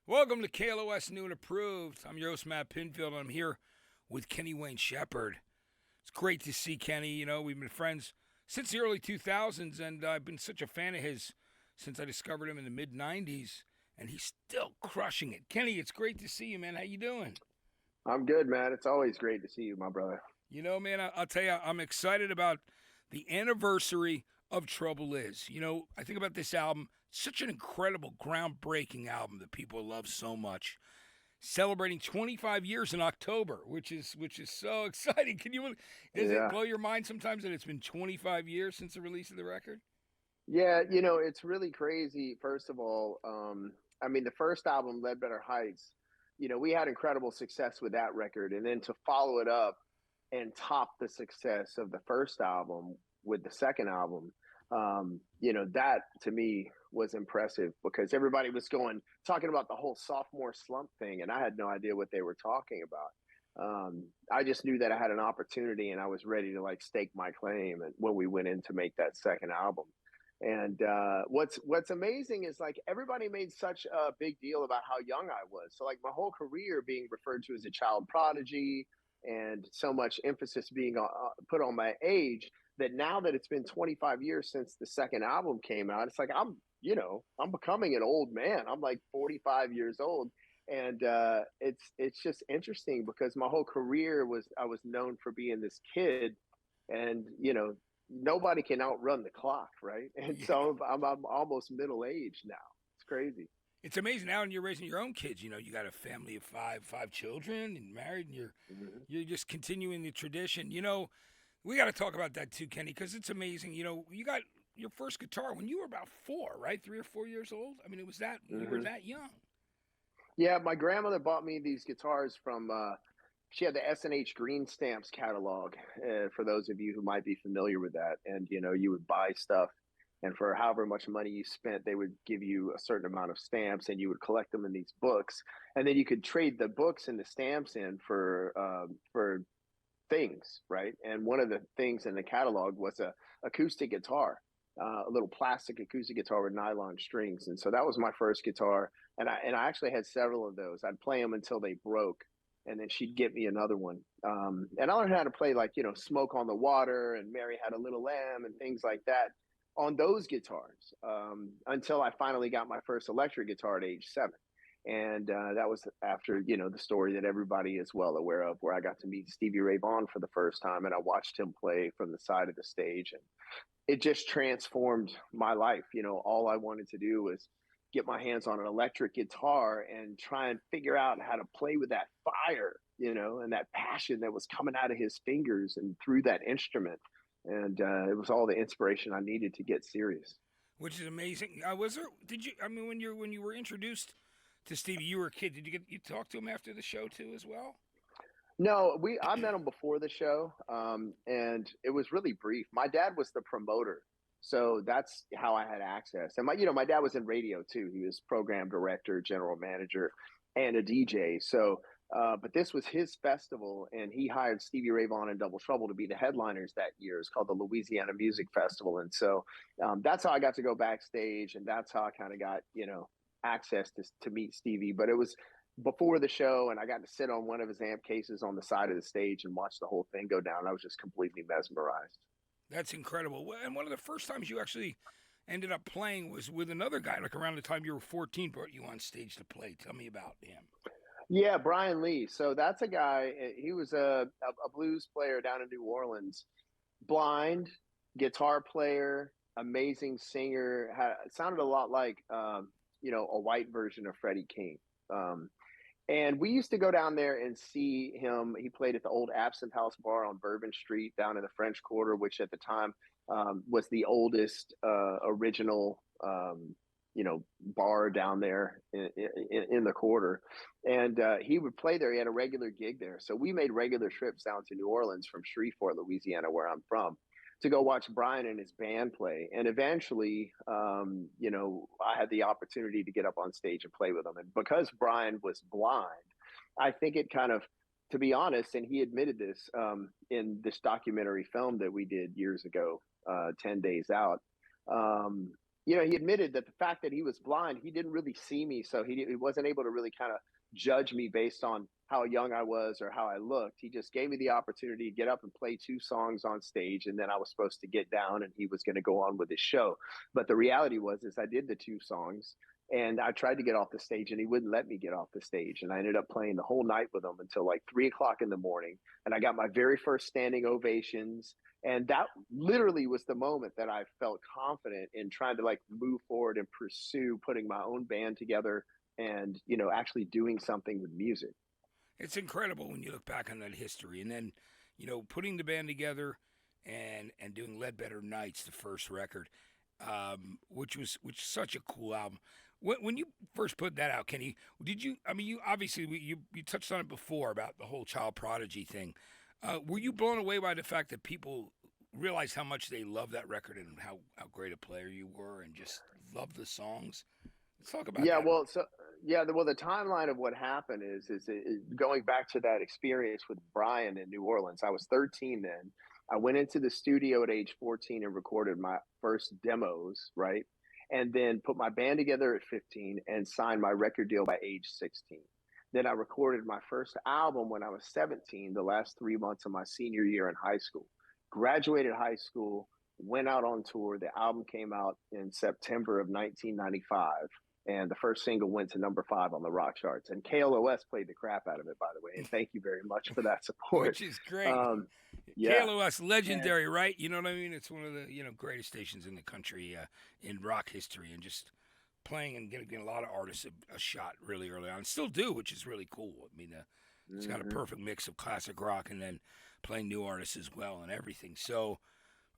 Welcome to KLOS New and Approved. I'm your host, Matt Pinfield, and I'm here with Kenny Wayne Shepherd. It's great to see Kenny. You know, we've been friends since the early 2000s, and I've been such a fan of his since I discovered him in the mid-90s, and he's still crushing it. Kenny, it's great to see you, man. How you doing? I'm good, man. It's always great to see you, my brother. You know, man, I'll tell you, I'm excited about the anniversary of Trouble Is. You know, I think about this album, such an incredible, groundbreaking album that people love so much. Celebrating 25 years in October, which is so exciting. Does it Yeah. blow your mind sometimes that it's been 25 years since the release of the record? Yeah, it's really crazy. First of all, I mean, the first album, Lead Better Heights, we had incredible success with that record. And then to follow it up and top the success of the first album with the second album, that to me was impressive because everybody was talking about the whole sophomore slump thing, and I had no idea what they were talking about. I just knew that I had an opportunity and I was ready to like stake my claim and when we went in to make that second album. And what's amazing is like everybody made such a big deal about how young I was. So like my whole career being referred to as a child prodigy, and so much emphasis being put on my age that now that it's been 25 years since the second album came out, it's like I'm becoming an old man. I'm like 45 years old, and it's just interesting because my whole career was I was known for being this kid, and nobody can outrun the clock, right? And Yeah. so I'm almost middle aged now. It's crazy. It's amazing now, and you're raising your own kids. You know, you got a family of five children, and married, and you're Mm-hmm. you're just continuing the tradition. You know, we got to talk about that too, Kenny, because it's amazing. You know, you got your first guitar when you were about four, right? 3 or 4 years old. I mean, it was that you were Mm-hmm. that young. Yeah, my grandmother bought me these guitars from. She had the S&H Green Stamps catalog. For those of you who might be familiar with that, and you would buy stuff, and for however much money you spent, they would give you a certain amount of stamps, and you would collect them in these books, and then you could trade the books and the stamps in for things, right? And one of the things in the catalog was a acoustic guitar, a little plastic acoustic guitar with nylon strings, and so that was my first guitar. And I actually had several of those. I'd play them until they broke, and then she'd get me another one. And I learned how to play like "Smoke on the Water" and "Mary Had a Little Lamb" and things like that on those guitars until I finally got my first electric guitar at age 7. And that was after the story that everybody is well aware of, where I got to meet Stevie Ray Vaughan for the first time, and I watched him play from the side of the stage, and it just transformed my life. All I wanted to do was get my hands on an electric guitar and try and figure out how to play with that fire, and that passion that was coming out of his fingers and through that instrument. And it was all the inspiration I needed to get serious. Which is amazing. Was there? Did you? I mean, when you were introduced to Stevie, you were a kid. Did you talk to him after the show too, as well? No, I met him before the show, and it was really brief. My dad was the promoter, so that's how I had access. And my dad was in radio too. He was program director, general manager, and a DJ. So, but this was his festival, and he hired Stevie Ray Vaughan and Double Trouble to be the headliners that year. It's called the Louisiana Music Festival, and so that's how I got to go backstage, and that's how I kind of got access to meet Stevie. But it was before the show, and I got to sit on one of his amp cases on the side of the stage and watch the whole thing go down. I was just completely mesmerized. That's incredible. And one of the first times you actually ended up playing was with another guy, like around the time you were 14, brought you on stage to play. Tell me about him. Yeah, Brian Lee. So that's a guy. He was a blues player down in New Orleans, blind guitar player, amazing singer. Sounded a lot like a white version of Freddie King. Um, And we used to go down there and see him. He played at the old Absinthe House Bar on Bourbon Street down in the French Quarter, which at the time was the oldest original, bar down there in the quarter. And he would play there. He had a regular gig there. So we made regular trips down to New Orleans from Shreveport, Louisiana, where I'm from, to go watch Brian and his band play. And eventually, I had the opportunity to get up on stage and play with him. And because Brian was blind, I think it kind of, to be honest, and he admitted this in this documentary film that we did years ago, 10 Days Out. Um, you know, he admitted that the fact that he was blind, he didn't really see me, so he wasn't able to really kind of judge me based on how young I was or how I looked. He just gave me the opportunity to get up and play two songs on stage, and then I was supposed to get down, and he was going to go on with his show. But the reality was, is I did the two songs, and I tried to get off the stage, and he wouldn't let me get off the stage, and I ended up playing the whole night with him until like 3 o'clock in the morning, and I got my very first standing ovations. And that literally was the moment that I felt confident in trying to like move forward and pursue putting my own band together and, you know, actually doing something with music. It's incredible when you look back on that history, and then, putting the band together and doing Ledbetter Nights, the first record, which is such a cool album. When you first put that out, Kenny, did you? I mean, you obviously you touched on it before about the whole child prodigy thing. Were you blown away by the fact that people realized how much they loved that record and how great a player you were and just loved the songs? Let's talk about Yeah, that. well, so yeah, the timeline of what happened going back to that experience with Brian in New Orleans. I was 13 then. I went into the studio at age 14 and recorded my first demos, right? And then put my band together at 15 and signed my record deal by age 16. Then I recorded my first album when I was 17, the last 3 months of my senior year in high school. Graduated high school, went out on tour. The album came out in September of 1995, and the first single went to number 5 on the rock charts. And KLOS played the crap out of it, by the way. And thank you very much for that support. Which is great. Um, yeah, KLOS, and legendary, right? You know what I mean? It's one of the greatest stations in the country in rock history, and just playing and getting a lot of artists a shot really early on. Still do, which is really cool. I mean, it's got a perfect mix of classic rock and then playing new artists as well and everything. So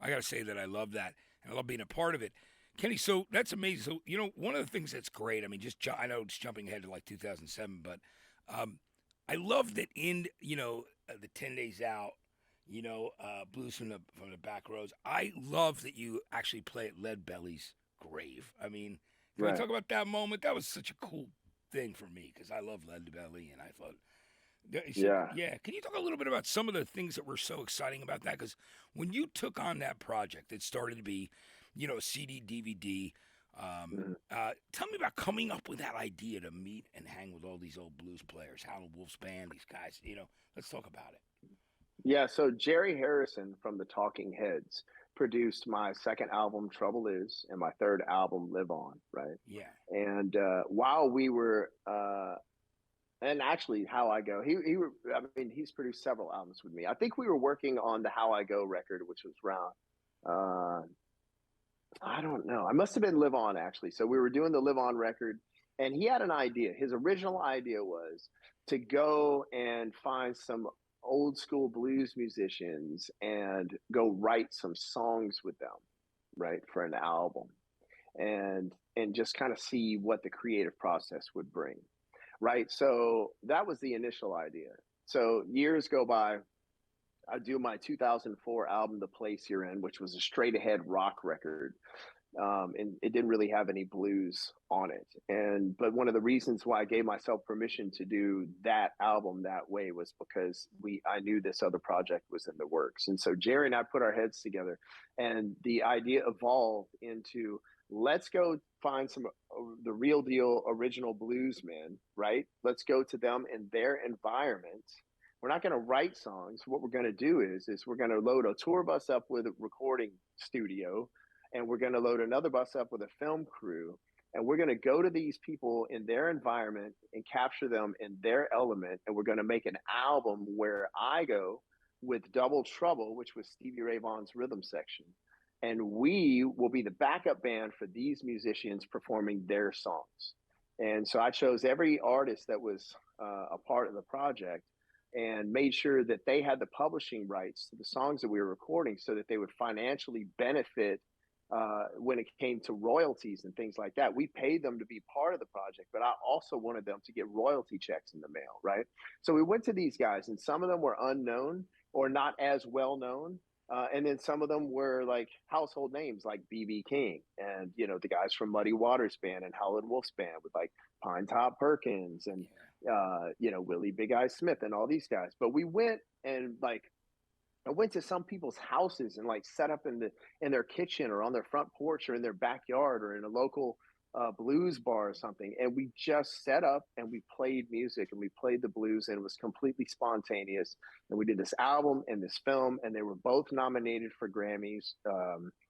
I got to say that I love that, and I love being a part of it. Kenny, so that's amazing. So, one of the things that's great, I mean, I know it's jumping ahead to like 2007, but I love that in, the 10 Days Out, Blues from the Back Roads. I love that you actually play at Lead Belly's grave. I mean, can we right. talk about that moment? That was such a cool thing for me because I love Lead Belly, and I thought, so, Yeah. yeah. Can you talk a little bit about some of the things that were so exciting about that? Because when you took on that project, it started to be, a CD, DVD. Mhm. Tell me about coming up with that idea to meet and hang with all these old blues players, Howlin' Wolf's band, these guys. Let's talk about it. Yeah, so Jerry Harrison from the Talking Heads produced my second album, Trouble Is, and my third album, Live On, right? Yeah. And while we were, and actually, How I Go, I mean, he's produced several albums with me. I think we were working on the How I Go record, which was around, uh, I don't know. I must have been Live On, actually. So we were doing the Live On record, and he had an idea. His original idea was to go and find some old school blues musicians and go write some songs with them, right, for an album, and just kind of see what the creative process would bring, right? So that was the initial idea. So years go by. I do my 2004 album, The Place You're In, which was a straight ahead rock record. And it didn't really have any blues on it. But one of the reasons why I gave myself permission to do that album that way was because I knew this other project was in the works. And so Jerry and I put our heads together, and the idea evolved into, let's go find some the real deal original bluesmen, right? Let's go to them in their environment. We're not going to write songs. What we're going to do is we're going to load a tour bus up with a recording studio, and we're going to load another bus up with a film crew, and we're going to go to these people in their environment and capture them in their element, and we're going to make an album where I go with Double Trouble, which was Stevie Ray Vaughan's rhythm section, and we will be the backup band for these musicians performing their songs. And so I chose every artist that was a part of the project and made sure that they had the publishing rights to the songs that we were recording so that they would financially benefit when it came to royalties and things like that. We paid them to be part of the project, but I also wanted them to get royalty checks in the mail, right? So we went to these guys, and some of them were unknown or not as well known. And then some of them were like household names like BB King and, the guys from Muddy Waters band and Howlin' Wolf's band with like Pine Top Perkins and, Willie Big Eye Smith and all these guys. But we went and like I went to some people's houses and like set up in their kitchen or on their front porch or in their backyard or in a local blues bar or something, and we just set up and we played music and we played the blues, and it was completely spontaneous. And we did this album and this film, and they were both nominated for Grammys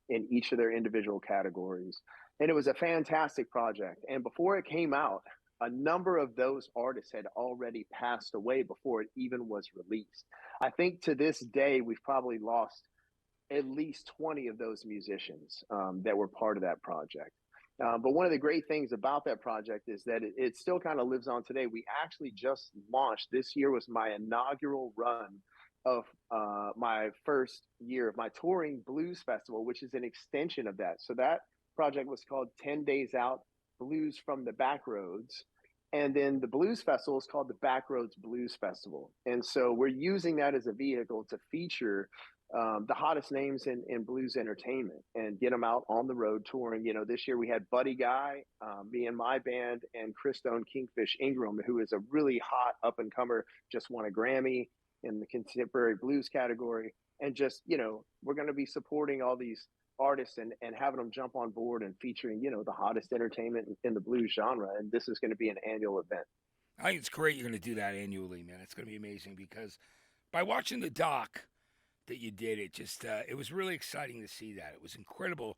in each of their individual categories, and it was a fantastic project. And before it came out, a number of those artists had already passed away before it even was released. I think to this day, we've probably lost at least 20 of those musicians that were part of that project. But one of the great things about that project is that it still kind of lives on today. We actually just launched, this year was my inaugural run of my first year of my touring blues festival, which is an extension of that. So that project was called 10 Days Out Blues from the Backroads. And then the blues festival is called the Backroads Blues Festival. And so we're using that as a vehicle to feature the hottest names in blues entertainment and get them out on the road touring. You know, this year we had Buddy Guy, me and my band, and Christone Kingfish Ingram, who is a really hot up and comer, just won a Grammy in the contemporary blues category. And just, you know, we're going to be supporting all these artists and having them jump on board and featuring, you know, the hottest entertainment in the blues genre. And this is going to be an annual event. I think it's great you're going to do that annually, man. It's going to be amazing because by watching the doc that you did, it just it was really exciting to see that. It was incredible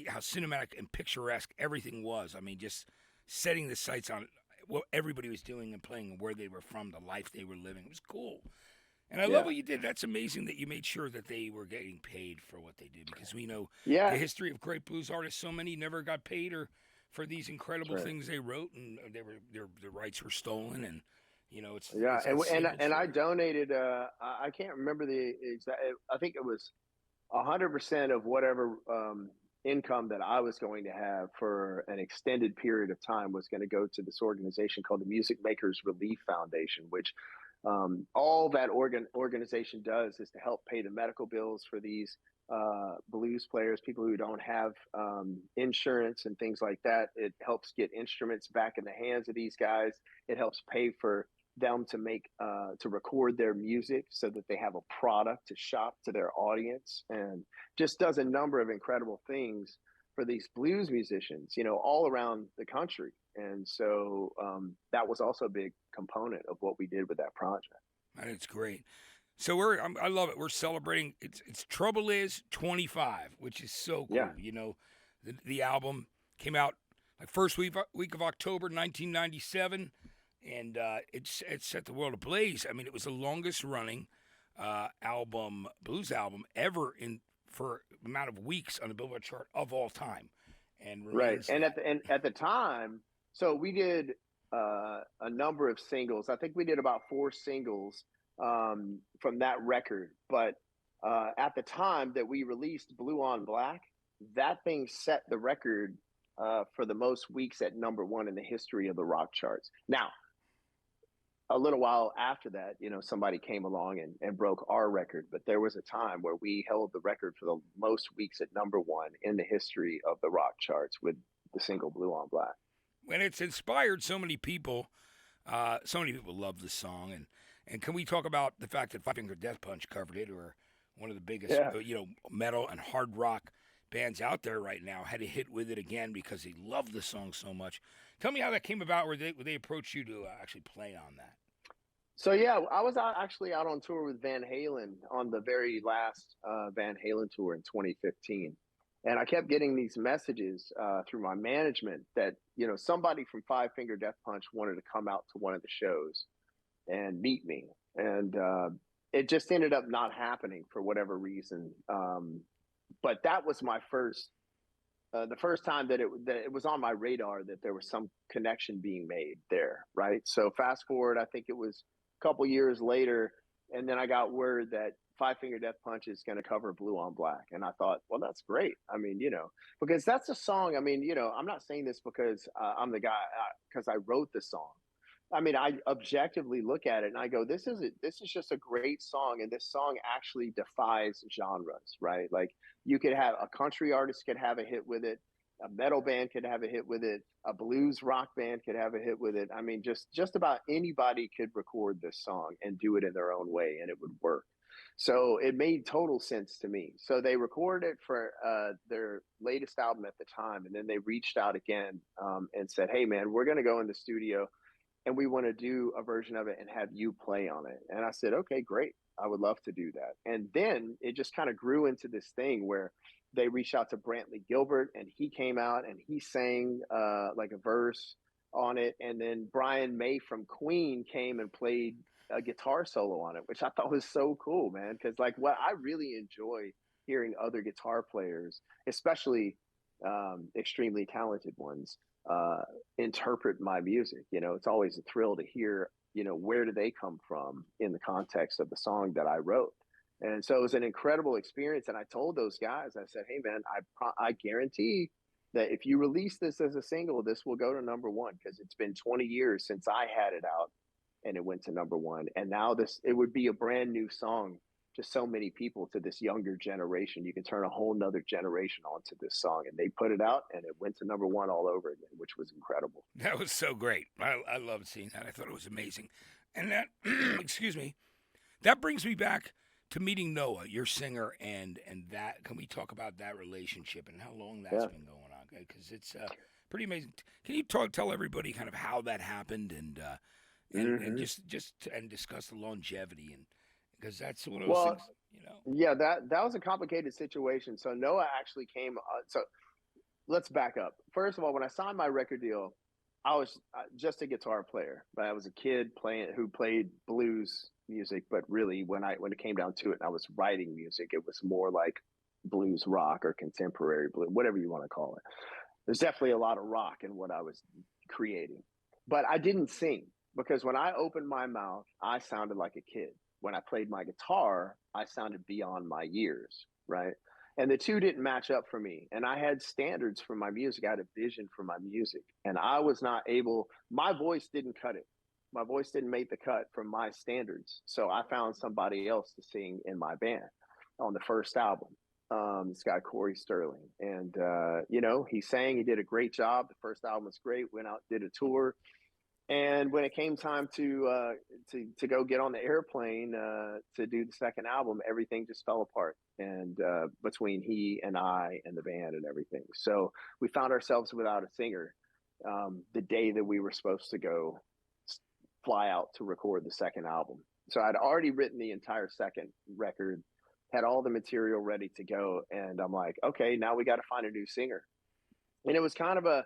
how cinematic and picturesque everything was. I mean, just setting the sights on what everybody was doing and playing and where they were from, the life they were living. It was cool. And I love what you did. That's amazing that you made sure that they were getting paid for what they did, because we know the history of great blues artists. So many never got paid or for these incredible things they wrote, and their rights were stolen. And you know, it's I donated. I can't remember the exact. I think it was 100% of whatever income that I was going to have for an extended period of time was going to go to this organization called the Music Makers Relief Foundation, which all that organization does is to help pay the medical bills for these blues players, people who don't have insurance and things like that. It helps get instruments back in the hands of these guys. It helps pay for them to to record their music so that they have a product to shop to their audience, and just does a number of incredible things for these blues musicians, you know, all around the country. And so that was also a big component of what we did with that project. And it's great. So I love it. We're celebrating. It's Trouble Is 25, which is so cool. Yeah. You know, the album came out like first week of October 1997, and it set the world ablaze. I mean, it was the longest running blues album ever for amount of weeks on the Billboard chart of all time. And right. And at the time, so we did a number of singles. I think we did about 4 singles from that record. But at the time that we released Blue on Black, that thing set the record for the most weeks at #1 in the history of the rock charts. Now, a little while after that, you know, somebody came along and broke our record, but there was a time where we held the record for the most weeks at #1 in the history of the rock charts with the single Blue on Black. And it's inspired so many people. So many people love the song. And can we talk about the fact that Five Finger Death Punch covered it, or one of the biggest, you know, metal and hard rock bands out there right now, had a hit with it again because they love the song so much. Tell me how that came about, where they approached you to actually play on that. So yeah, I was actually out on tour with Van Halen on the very last Van Halen tour in 2015, and I kept getting these messages through my management that, you know, somebody from Five Finger Death Punch wanted to come out to one of the shows and meet me, and it just ended up not happening for whatever reason. But that was my the first time that it was on my radar that there was some connection being made there, right? So fast forward, I think it was a couple years later, and then I got word that Five Finger Death Punch is going to cover Blue on Black, and I thought, well, that's great. I mean, you know, because that's a song. I mean, you know, I'm not saying this because I'm the guy, because I wrote the song. I mean, I objectively look at it and I go, this is just a great song, and this song actually defies genres, right? Like, you could have a country artist could have a hit with it, a metal band could have a hit with it, a blues rock band could have a hit with it. I mean, just about anybody could record this song and do it in their own way, and it would work. So it made total sense to me. So they recorded it for their latest album at the time, and then they reached out again and said, "Hey, man, we're going to go in the studio, and we want to do a version of it and have you play on it." And I said, "Okay, great. I would love to do that." And then it just kind of grew into this thing where they reached out to Brantley Gilbert, and he came out and he sang like a verse on it. And then Brian May from Queen came and played a guitar solo on it, which I thought was so cool, man. Because like what I really enjoy hearing other guitar players, especially extremely talented ones, interpret my music. You know, it's always a thrill to hear, you know, where do they come from in the context of the song that I wrote. And so it was an incredible experience. And I told those guys, I said, "Hey, man, I guarantee that if you release this as a single, this will go to number one, because it's been 20 years since I had it out and it went to number one. And now it would be a brand new song to so many people, to this younger generation. You can turn a whole nother generation onto this song." And they put it out and it went to number one all over again, which was incredible. That was so great. I loved seeing that. I thought it was amazing. And that, excuse me, that brings me back to meeting Noah, your singer, and that. Can we talk about that relationship and how long that's been going on? Because it's pretty amazing. Can you tell everybody kind of how that happened and just discuss the longevity, and because that's one of those things, you know. Yeah, that was a complicated situation. So Noah actually came. So let's back up. First of all, when I signed my record deal, I was just a guitar player. But I was a kid who played blues music. But really, when it came down to it, and I was writing music, it was more like blues rock or contemporary blues, whatever you want to call it. There's definitely a lot of rock in what I was creating, but I didn't sing, because when I opened my mouth, I sounded like a kid. When I played my guitar, I sounded beyond my years, right? And the two didn't match up for me. And I had standards for my music. I had a vision for my music. And I was not able, my voice didn't cut it. My voice didn't make the cut from my standards. So I found somebody else to sing in my band on the first album. This guy, Corey Sterling. And, you know, he sang, he did a great job. The first album was great, went out, did a tour. And when it came time to go get on the airplane to do the second album, everything just fell apart. And between he and I and the band and everything, so we found ourselves without a singer the day that we were supposed to go fly out to record the second album. So I'd already written the entire second record, had all the material ready to go, and I'm like, okay, now we got to find a new singer. And it was kind of a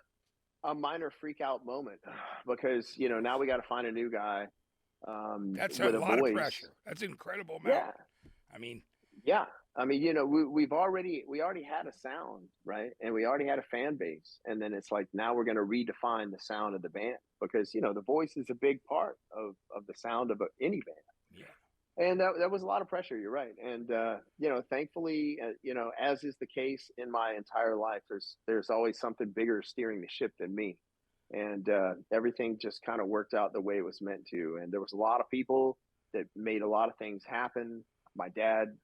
minor freak out moment, because, you know, now we got to find a new guy That's with a a lot voice. of pressure. That's incredible amount. Yeah. I mean, you know, we already had a sound, right? And we already had a fan base. And then it's like, now we're going to redefine the sound of the band, because, you know, the voice is a big part of the sound of any band. Yeah. And that was a lot of pressure. You're right. And, you know, thankfully, you know, as is the case in my entire life, there's always something bigger steering the ship than me. And everything just kind of worked out the way it was meant to. And there was a lot of people that made a lot of things happen. My dad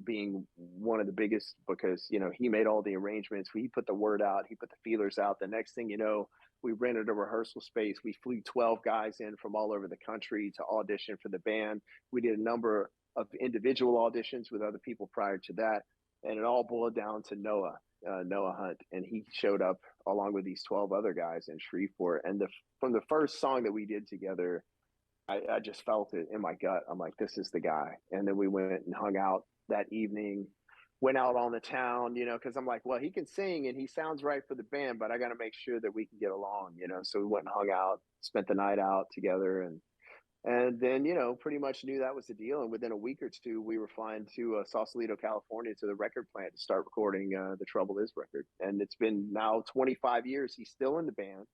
being one of the biggest, because, you know, he made all the arrangements. He put the word out. He put the feelers out. The next thing you know, we rented a rehearsal space. We flew 12 guys in from all over the country to audition for the band. We did a number of individual auditions with other people prior to that. And it all boiled down to Noah Hunt. And he showed up along with these 12 other guys in Shreveport. And from the first song that we did together, I just felt it in my gut. I'm like, this is the guy. And then we went and hung out that evening, went out on the town, you know, because I'm like, well, he can sing and he sounds right for the band, but I got to make sure that we can get along, you know. So we went and hung out, spent the night out together, and then, you know, pretty much knew that was the deal. And within a week or two, we were flying to Sausalito, California, to the record plant to start recording The Trouble Is record. And it's been now 25 years. He's still in the band.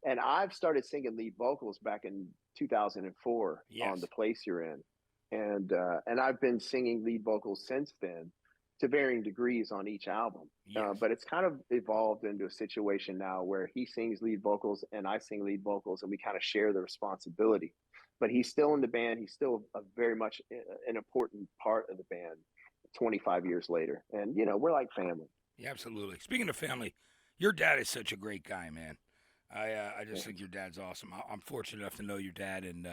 And I've started singing lead vocals back in 2004 on The Place You're In. And I've been singing lead vocals since then, to varying degrees on each album. But it's kind of evolved into a situation now where he sings lead vocals and I sing lead vocals, and we kind of share the responsibility. But he's still in the band. He's still very much an important part of the band 25 years later. And, you know, we're like family. Yeah, absolutely. Speaking of family, your dad is such a great guy, man. I just think Thanks. your dad's awesome. I'm fortunate enough to know your dad, and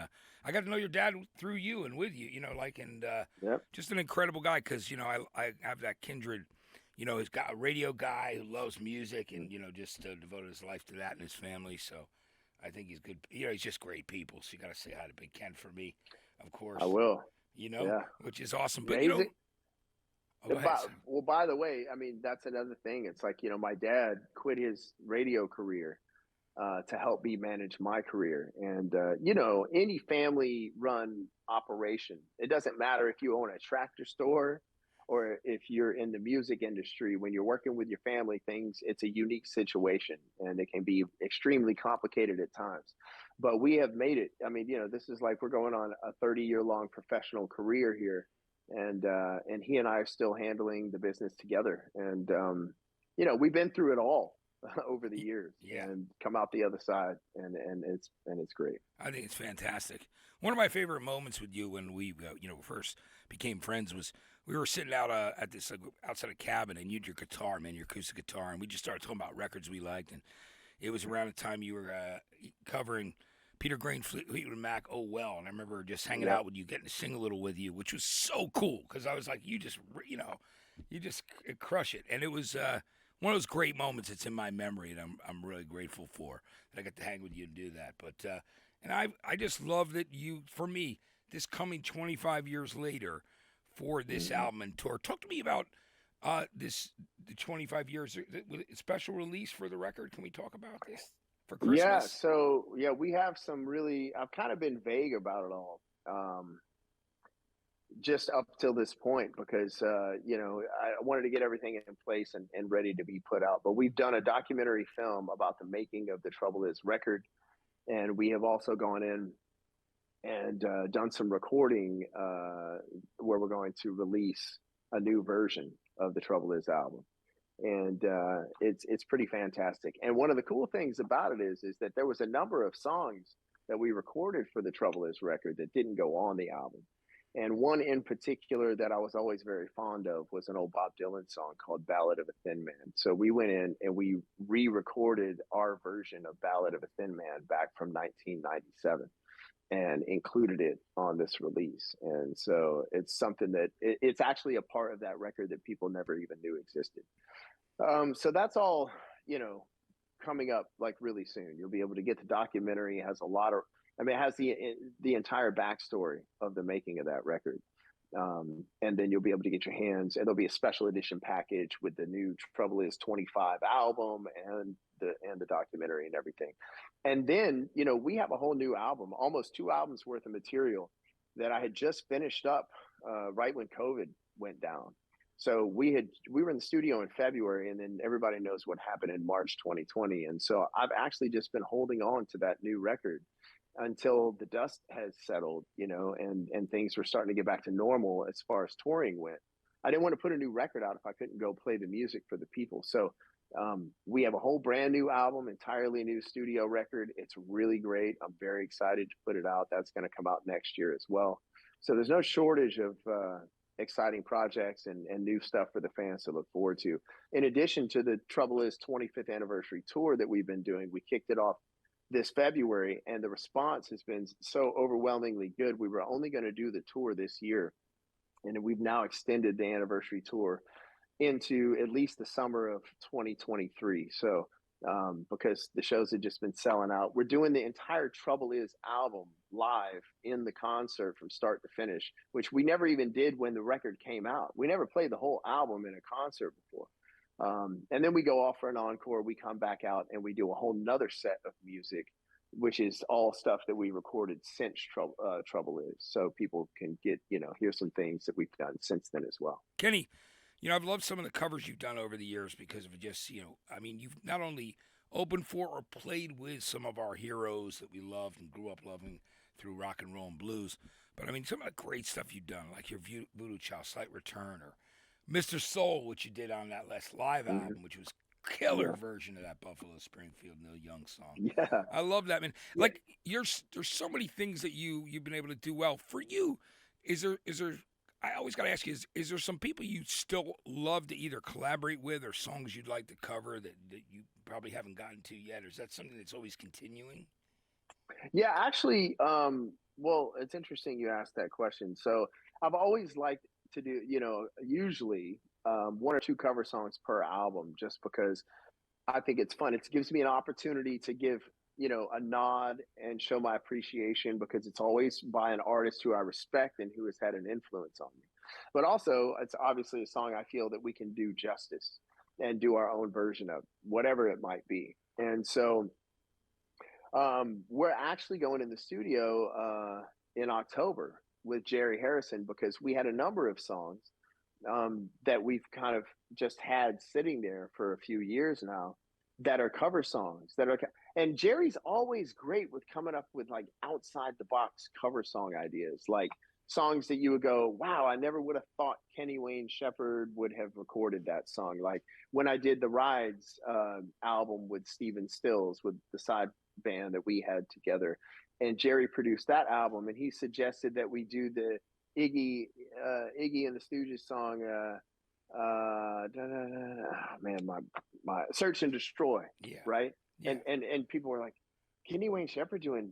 I got to know your dad through you and with you. And Yep. just an incredible guy because I have that kindred. He's got a radio guy who loves music and just devoted his life to that and his family. So I think he's good. He's just great people. So you got to say hi to Big Ken for me, of I course. will. You Yeah. which is awesome. Yeah. But oh, go ahead. Well, by the way, I mean, that's another thing. It's like, my dad quit his radio career to help me manage my career. And, any family run operation, it doesn't matter if you own a tractor store or if you're in the music industry, when you're working with your family, it's a unique situation and it can be extremely complicated at times. But we have made it. I mean, this is like we're going on a 30-year long professional career here. And he and I are still handling the business together. And, we've been through it all over the years Yeah. and come out the other side, and it's great. I think it's fantastic. One of my favorite moments with you when we, first became friends was we were sitting out at this outside a cabin, and you had your guitar, man, your acoustic guitar, and we just started talking about records we liked, and it was around the time you were covering Peter Green, Fleetwood Mac, "Oh Well," and I remember just hanging Yep. out with you, getting to sing a little with you, which was so cool because I was like, you just crush it, and it was. One of those great moments that's in my memory, and I'm really grateful for that I got to hang with you and do that. But and I just love that for me, this coming 25 years later for this Mhm. album and tour. Talk to me about the 25 years special release for the record. Can we talk about this for Yeah. Christmas? So yeah, we have some really. I've kind of been vague about it all. Just up till this point because I wanted to get everything in place and ready to be put out. But we've done a documentary film about the making of the Trouble Is record, and we have also gone in and done some recording where we're going to release a new version of the Trouble Is album. And it's pretty fantastic. And one of the cool things about it is that there was a number of songs that we recorded for the Trouble Is record that didn't go on the album. And one in particular that I was always very fond of was an old Bob Dylan song called Ballad of a Thin Man. So we went in and we re-recorded our version of Ballad of a Thin Man back from 1997 and included it on this release. And so it's something that it's actually a part of that record that people never even knew existed. So that's all, coming up like really soon. You'll be able to get the documentary. It has a lot of, I mean, it has the entire backstory of the making of that record. And then you'll be able to get your hands, and there'll be a special edition package with the new Trouble Is 25 album and the documentary and everything. And then, we have a whole new album, almost 2 albums worth of material that I had just finished up right when COVID went down. So we were in the studio in February, and then everybody knows what happened in March 2020. And so I've actually just been holding on to that new record until the dust has settled, and things were starting to get back to normal as far as touring went. I didn't want to put a new record out if I couldn't go play the music for the people. So we have a whole brand new album, entirely new studio record. It's really great. I'm very excited to put it out. That's going to come out next year as well. So there's no shortage of exciting projects and new stuff for the fans to look forward to. In addition to the Trouble Is 25th anniversary tour that we've been doing, we kicked it off this February, and the response has been so overwhelmingly good. We were only going to do the tour this year, and we've now extended the anniversary tour into at least the summer of 2023. So because the shows had just been selling out, we're doing the entire Trouble Is album live in the concert from start to finish, which we never even did when the record came out. We never played the whole album in a concert before. And then we go off for an encore. We come back out and we do a whole nother set of music, which is all stuff that we recorded since Trouble Is. So people can get, hear some things that we've done since then as well. Kenny, I've loved some of the covers you've done over the years because of just, I mean, you've not only opened for or played with some of our heroes that we loved and grew up loving through rock and roll and blues, but I mean, some of the great stuff you've done, like your Voodoo Child, Slight Return, or Mr. Soul, which you did on that last live album, which was killer version of that Buffalo Springfield Neil Young song. Yeah. I love that, man. Yeah. Like there's so many things that you've been able to do well. For you, is there I always got to ask you: is there some people you still love to either collaborate with, or songs you'd like to cover that you probably haven't gotten to yet, or is that something that's always continuing? Yeah, actually, well, it's interesting you asked that question. So I've always liked to do, usually one or two cover songs per album, just because I think it's fun. It gives me an opportunity to give, a nod and show my appreciation because it's always by an artist who I respect and who has had an influence on me. But also, it's obviously a song I feel that we can do justice and do our own version of, whatever it might be. And so we're actually going in the studio in October with Jerry Harrison because we had a number of songs that we've kind of just had sitting there for a few years now that are cover songs and Jerry's always great with coming up with like outside the box cover song ideas, like songs that you would go, wow, I never would have thought Kenny Wayne Shepherd would have recorded that song. Like when I did the Rides album with Steven Stills, with the side band that we had together, and Jerry produced that album, and he suggested that we do the Iggy and the Stooges song, man, my Search and Destroy, Yeah, right? yeah. And people were like, Kenny Wayne Shepherd doing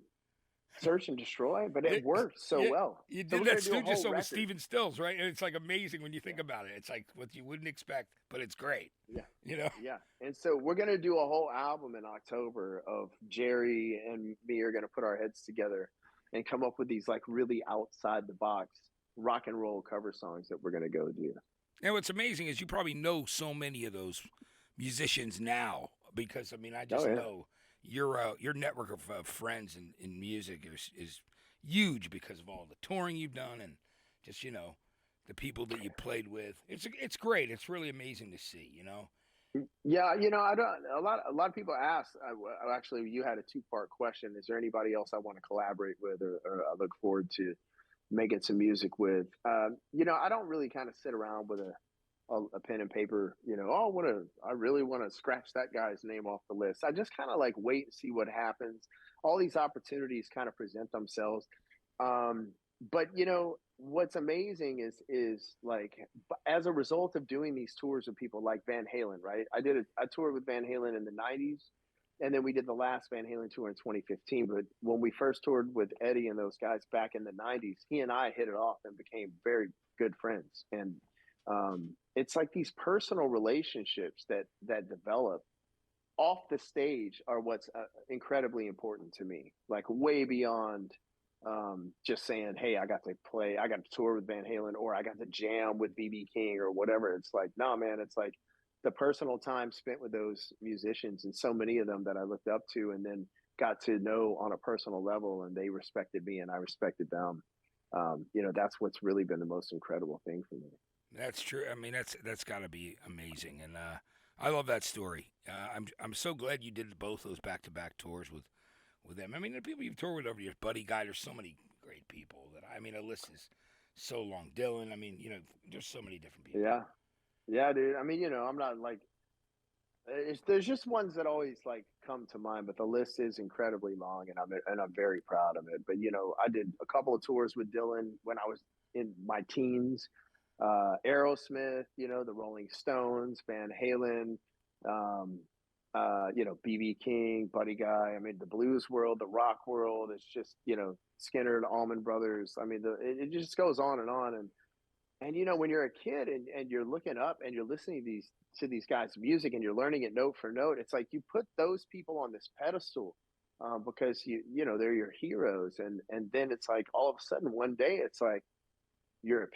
Search and Destroy, but Yeah, it worked so yeah, well. you So did we're that gonna do a Stooges whole song with record. Steven Stills, right? And it's like amazing when you think Yeah, about it. It's like what you wouldn't expect, but it's great. yeah, You know? yeah. And so we're gonna do a whole album in October of Jerry and me are gonna put our heads together and come up with these like really outside the box rock and roll cover songs that we're gonna go do. And what's amazing is you probably know so many of those musicians now because I mean I Oh just yeah. know your network of friends in music is huge because of all the touring you've done and just the people that you played with. It's great. It's really amazing to see. Yeah, I don't. A lot of people ask. Actually, you had a two-part question. Is there anybody else I want to collaborate with, or I look forward to making some music with? I don't really kind of sit around with a pen and paper. Oh, I really want to scratch that guy's name off the list. I just kind of like wait and see what happens. All these opportunities kind of present themselves. Um, but what's amazing is like as a result of doing these tours with people like Van Halen, right? I toured with Van Halen in the '90s, and then we did the last Van Halen tour in 2015. But when we first toured with Eddie and those guys back in the '90s, he and I hit it off and became very good friends. And it's like these personal relationships that develop off the stage are what's incredibly important to me, like way beyond just saying, hey, I got to tour with Van Halen or I got to jam with BB King or whatever. It's like, nah, man, it's like the personal time spent with those musicians and so many of them that I looked up to and then got to know on a personal level, and they respected me and I respected them. That's what's really been the most incredible thing for me. That's true. I mean, that's got to be amazing, and I love that story. I'm so glad you did both those back to back tours with them. I mean, the people you've toured with over your Buddy Guy. There's so many great people that I mean, the list is so long. Dylan. I mean, there's so many different people. Yeah. Yeah, dude. I mean, I'm not like there's just ones that always like come to mind, but the list is incredibly long, and I'm very proud of it. But I did a couple of tours with Dylan when I was in my teens. Aerosmith, the Rolling Stones, Van Halen, um, BB King, Buddy Guy. I mean, the blues world, the rock world. It's just Skinner, the Allman Brothers. I mean, it just goes on and on. And when you're a kid and you're looking up and you're listening to these guys' music and you're learning it note for note, it's like you put those people on this pedestal because they're your heroes, and then it's like all of a sudden one day it's like you're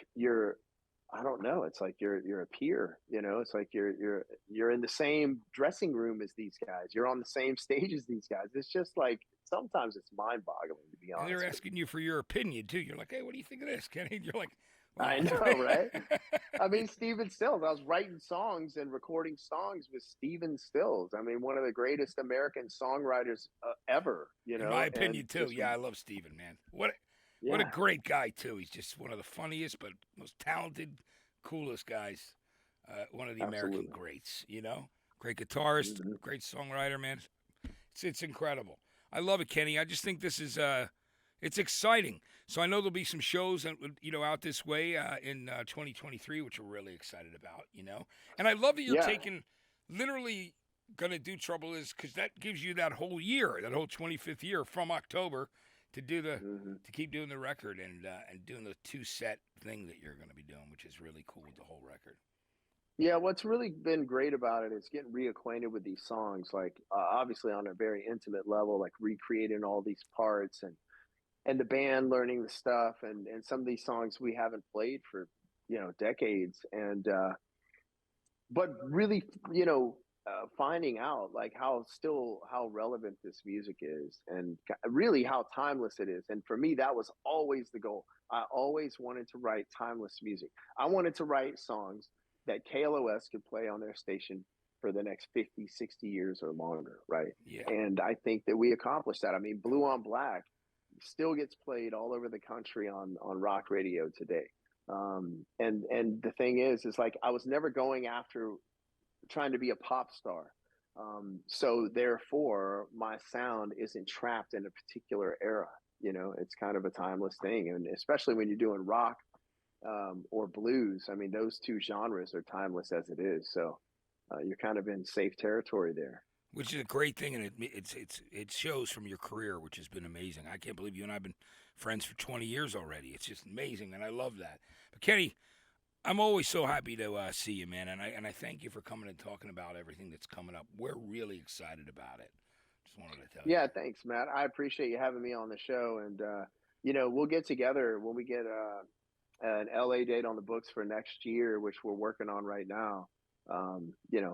I don't know, it's like you're a peer, it's like you're in the same dressing room as these guys, you're on the same stage as these guys. It's just like sometimes it's mind boggling, to be And honest they're with asking you for your opinion too. You're like, hey, what do you think of this, Kenny? And you're like, you. I well, know, right? I mean, Steven Stills. I was writing songs and recording songs with Steven Stills. I mean, one of the greatest American songwriters ever. in my And opinion too. just Yeah, I love Steven, man. What a yeah, great guy too. He's just one of the funniest, but most talented, coolest guys. One of the American absolutely. greats. Great guitarist, Hmm. great songwriter, man. It's incredible. I love it, Kenny. I just think this is It's exciting. So I know there'll be some shows, out this way in 2023, which we're really excited about, And I love that you're Yeah. taking literally going to do Trouble Is, because that gives you that whole year, that whole 25th year from October to do to keep doing the record and doing the 2-set thing that you're going to be doing, which is really cool with the whole record. Yeah, what's really been great about it is getting reacquainted with these songs, like obviously on a very intimate level, like recreating all these parts and the band learning the stuff and some of these songs we haven't played for decades and but really finding out like how relevant this music is and really how timeless it is. And for me, that was always the goal. I always wanted to write timeless music. I wanted to write songs that KLOS could play on their station for the next 50, 60 years or longer, right? Yeah. And I think that we accomplished that. I mean, Blue on Black still gets played all over the country on rock radio today. And the thing is like I was never going after trying to be a pop star. So therefore, my sound isn't trapped in a particular era. It's kind of a timeless thing, and especially when you're doing rock or blues. I mean, those two genres are timeless as it is. So you're kind of in safe territory there. Which is a great thing, and it shows from your career, which has been amazing. I can't believe you and I have been friends for 20 years already. It's just amazing, and I love that. But Kenny, I'm always so happy to see you, man, and I thank you for coming and talking about everything that's coming up. We're really excited about it. Just wanted to tell you. Yeah, thanks, Matt. I appreciate you having me on the show, and we'll get together when we get an LA date on the books for next year, which we're working on right now.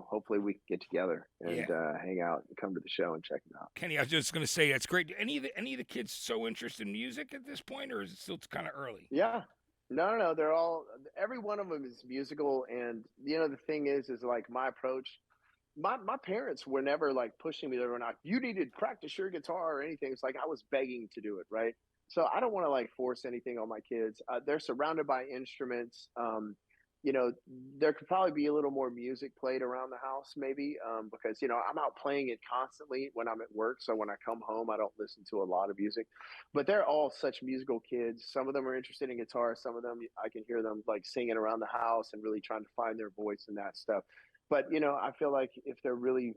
Hopefully we can get together and hang out and come to the show and check it out. Kenny, I was just going to say, that's great. Any of the kids so interested in music at this point, or is it still kind of early? Yeah. No. Every one of them is musical. And, the thing is like my approach, my parents were never like pushing me. They were not, you need to practice your guitar or anything. It's like I was begging to do it. Right. So I don't want to like force anything on my kids. They're surrounded by instruments. There could probably be a little more music played around the house, maybe, because, I'm out playing it constantly when I'm at work. So when I come home, I don't listen to a lot of music, but they're all such musical kids. Some of them are interested in guitar. Some of them, I can hear them like singing around the house and really trying to find their voice and that stuff. But, I feel like if they're really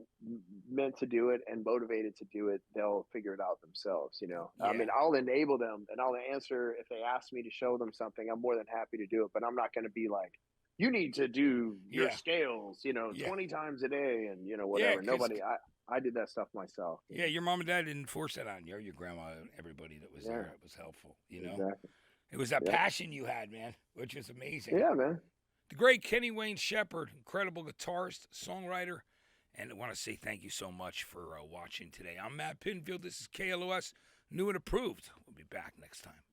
meant to do it and motivated to do it, they'll figure it out themselves, Yeah. I mean, I'll enable them and I'll answer if they ask me to show them something. I'm more than happy to do it, but I'm not going to be like, you need to do your scales, 20 times a day and, whatever. Nobody, I did that stuff myself. Yeah, your mom and dad didn't force that on you, or your grandma and everybody that was there. It was helpful, Exactly. It was that passion you had, man, which was amazing. Yeah, man. The great Kenny Wayne Shepherd, incredible guitarist, songwriter, and I want to say thank you so much for watching today. I'm Matt Pinfield. This is KLOS, new and approved. We'll be back next time.